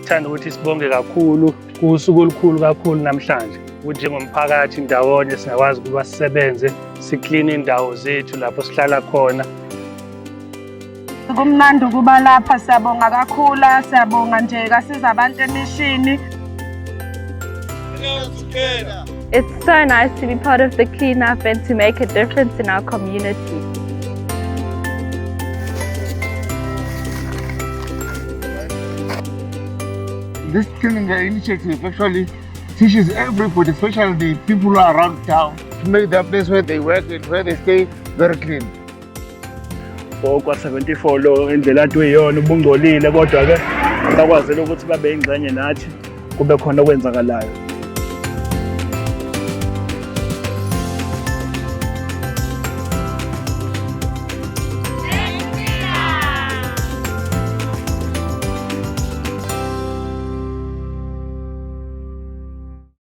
Sithanda ukuthi sibonge kakhulu kusuku olukhulu kakhulu namhlanje. Ukuthi njengomphakathi ndawonye singakwazi ukuba sisebenze, sikline indawo zethu lapho sihlala khona. Kumnandi ukuba lapha, siyabonga kakhulu, siyabonga nje kasiza abantu emishini. It's so nice to be part of the cleanup and to make a difference in our community. This cleaning initiative actually teaches everybody, especially the people who are around town, to make their place where they work and where they stay very clean. Kwa 74 lo indlela athi uyiyona ubungcolile, kodwa ke bakwazela ukuthi babe ingxenye nathi kube khona okwenzakalayo.